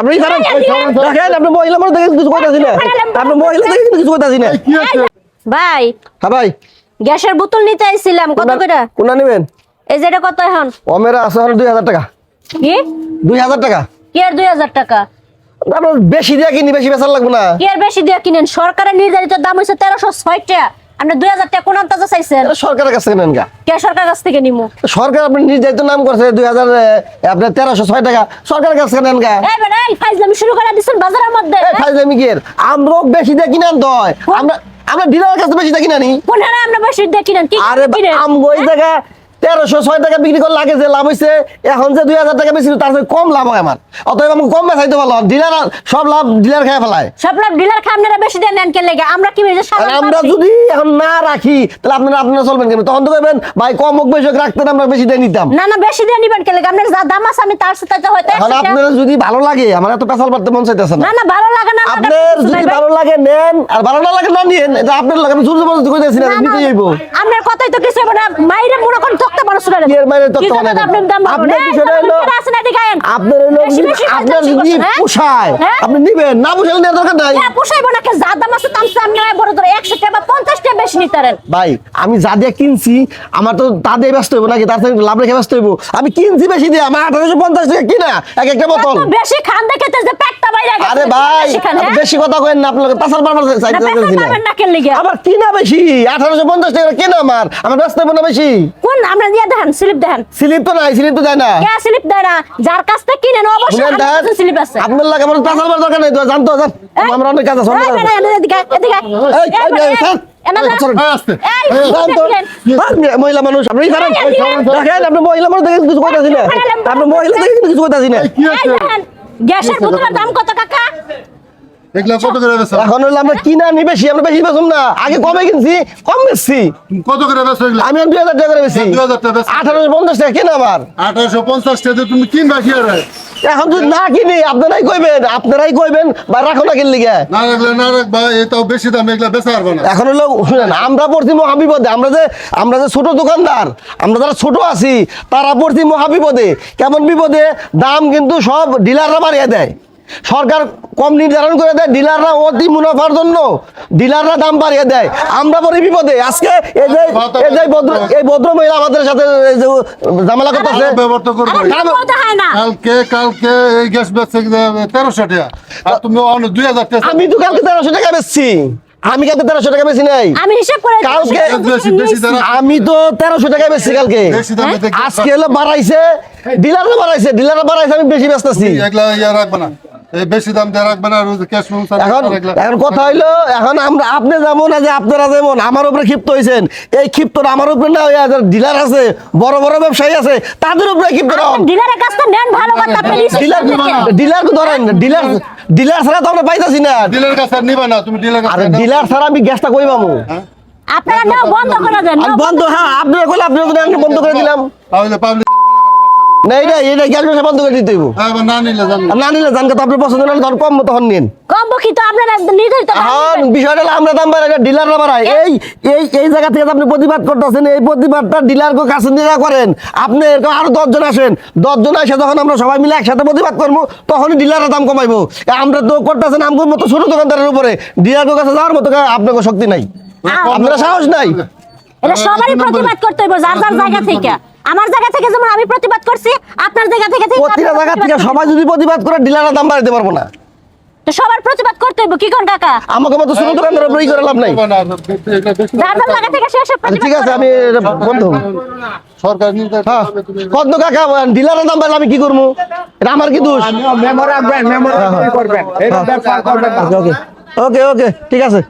আপনি জানেন দেখেন আপনি মহিলা মানুষ দেখে কিছু কইতাছি না আপনি মহিলা দেখে কিছু কইতাছি না ভাই হ্যাঁ ভাই গ্যাসের বোতল নিতে আইছিলাম কত করে কোনটা নেবেন এই যে এটা কত এখন ওমেরা আছে 2000 টাকা কি 2000 টাকা কি আর 2000 টাকা আপনি বেশি দিয়া কিনি বেশি বেচার লাগবে না কি আর বেশি দিয়ে কিনেন সরকারের নির্ধারিত দাম হইছে 1306 টাকা আপনি 2000 টাকা কোন আনতাজা চাইছেন সরকারের কাছে নেন গা কে সরকার কাছ থেকে নিমু সরকার আপনি নির্ধারিত নাম করছে 2000 আপনি 1306 টাকা সরকারের কাছে নেন গা এই বেটা এই ফাইজলামি শুরু করে দিছেন বাজারের মধ্যে এই ফাইজলামি কি এর আমরাও বেশি দিয়া কিনেন তো আমরা ডিলারের কাছে বেশি দিয়া কিনা নি কোন হারে আমরা বেশি দিয়ে কিনেন কি আরে আমগো এই জায়গা 1306 টাকা বিক্রি করে লাগে যে লাভ হইছে এখন যে 2000 টাকা বেশি তার কম লাভ হয় আমার অতএব আমি কম বেচাইতে ভালো ডিলার সব লাভ ডিলার খায় ফেলায় সব লাভ ডিলার খায় আপনারা বেশি দিয়ে নেন কে লাগে আমরা কি বুঝে সাধারণ আমরা যদি এখন না রাখি তাহলে আপনারা চলবেন কেন তখন তো কইবেন ভাই কম হোক বেশি হোক রাখতেন আমরা বেশি দিয়ে নিতাম না না বেশি দিয়ে নিবেন কে লাগে আপনার যা দাম আছে আমি তার সাথে হয়তো এখন আপনারা যদি ভালো লাগে আমার এত পেশাল পারতে মন চাইতেছে না না না ভালো লাগে না আপনার যদি ভালো লাগে নেন আর ভালো না লাগে না নিয়েন এটা আপনার লাগে আমি জোর জবরদস্তি কইতেছি না নিতে যাইবো আপনার কথাই তো কিছু হবে না মাইরে মনে কোন তক্তা মানুষ রে কি এর মাইরে তক্তা মানে আপনি দাম আপনার বিষয়টা হলো আপনার যদি পোষায় আপনি নিবেন না পোষালে নেওয়ার দরকার নাই হ্যাঁ পোষাইবো না কে যা দাম আছে তাম সামনে বড় ধরে 100 টাকা বা 50 টাকা বেশি নিতারেন ভাই আমি যা দিয়ে কিনছি আমার তো তা দিয়ে ব্যস্ত হইব নাকি তার থেকে লাভ রেখে ব্যস্ত হইব আমি কিনছি বেশি দিয়ে আমার 1850 টাকা কিনা একটা বোতল বেশি খান দেখে তো যে পেটটা বাইরে গেছে আরে ভাই বেশি কথা কইেন না আপনাকে পাছাল বারবার চাইতেছি না না কেন লাগি আবার কিনা বেশি 1850 টাকা কিনা আমার ব্যস্ত হইব না বেশি কোন আমরা দিয়া দেন স্লিপ দেন স্লিপ তো নাই স্লিপ তো যায় না কে স্লিপ দেয় না যার কাছ থেকে কিনেন অবশ্যই স্লিপ আছে আপনার লাগে আমার পাছাল বার দরকার নাই তো জানতো জান আমরা অনেক কাজ আছে মহিলা মানুষ আপনি জানেন দেখেন আপনি মহিলা মানুষ দেখে কিছু কইতাছি না আপনি মহিলা দেখে কিছু কইতাছি না গ্যাসের বোতলের দাম কত কাকা এখন হলো আমরা কিনা নি বেশি আমরা বেশি বেচুম না আগে কমে কিনছি কম বেচছি কত করে বেচো এগুলা আমি 2000 টাকা করে বেচি 2000 টাকা 1850 টাকা কিনা আমার 1850 টাকা তুমি কিনবা কি আর এখন যদি না কিনি আপনারাই কইবেন বা রাখো না কিনলি গে না রাখবা এটাও বেশি দাম এগুলা বেচা পারবা না এখন হলো শুনেন আমরা পড়ছি মহাবিপদে আমরা যে ছোট দোকানদার আমরা যারা ছোট আছি তারা পড়ছি মহাবিপদে কেমন বিপদে দাম কিন্তু সব ডিলাররা বাড়িয়ে দেয় সরকার কম নির্ধারণ করে দেয় ডিলাররা অতি মুনাফার জন্য ডিলাররা দাম বাড়িয়ে দেয় আমরা পরে বিপদে আজকে এই ভদ্র মহিলা আমাদের সাথে ঝামেলা করতেছে কালকে এই গ্যাস বেচছে 1300 টাকা আর তুমি 2000 টাকা আমি তো কালকে 1300 টাকা বেচছি আমি কালকে 1300 টাকা বেশি নাই আমি হিসাব করে কালকে আমি তো 1300 টাকা বেচছি কালকে আজকে হলো বাড়াইছে ডিলাররা বাড়াইছে আমি বেশি বেচতেছি এগুলা ইয়া রাখবা না বেশি দাম দিয়ে রাখবে না ক্যাশ এখন কথা হইলো এখন আমরা আপনি যেমন আছে আপনারা যেমন আমার উপরে ক্ষিপ্ত হয়েছেন এই ক্ষিপ্তটা আমার উপরে না হইয়া ডিলার আছে বড় বড় ব্যবসায়ী আছে তাদের উপরে ক্ষিপ্ত ডিলারের কাছ থেকে নেন ভালো কথা আপনি ডিলার ধরেন ডিলার ছাড়া তো আমরা পাইতাছি না ডিলার কাছে নিবা না তুমি ডিলার ছাড়া আমি গ্যাসটা কই পাবো আপনারা নাও বন্ধ করে দেন বন্ধ হ্যাঁ আপনারা কইলে আপনি বন্ধ করে দিলাম তাহলে পাবলিক না এটা গ্যাস ব্যবসা বন্ধ করে দিতে হইব না নিলে জান কথা আপনি পছন্দ না তখন কম তখন নিন কম কি তো আপনারা নির্ধারিত এখন বিষয়টা হলো আমরা দাম বাড়াই ডিলাররা বাড়ায় এই জায়গা থেকে আপনি প্রতিবাদ করতেছেন এই প্রতিবাদটা ডিলারকে কাছে নিয়ে করেন আপনি এরকম আরো 10 জন আসেন 10 জন এসে যখন আমরা সবাই মিলে একসাথে প্রতিবাদ করবো তখনই ডিলাররা দাম কমাইবো আমরা তো করতেছেন আমার মতো ছোট দোকানদারের উপরে ডিলারের কাছে যাওয়ার মতো আপনাকে শক্তি নাই আপনারা সাহস নাই এটা সবারই প্রতিবাদ করতে হইব যার যার জায়গা থেকে আমার জায়গা থেকে যেমন আমি প্রতিবাদ করছি আপনার জায়গা থেকে প্রতিটা জায়গা থেকে সবাই যদি প্রতিবাদ করে ডিলাররা দাম বাড়াতে পারবো না তো সবার প্রতিবাদ করতে হইব কি কোন কাকা আমাকে মতো ছোট দোকানদারের উপরেই করে লাভ নাই যার যার জায়গা থেকে শেষ ঠিক আছে আমি বন্ধ সরকার কত কাকা ডিলারের দাম বাড়লে আমি কি করবো এটা আমার কি দোষ মেমো রাখবেন করবেন ওকে ঠিক আছে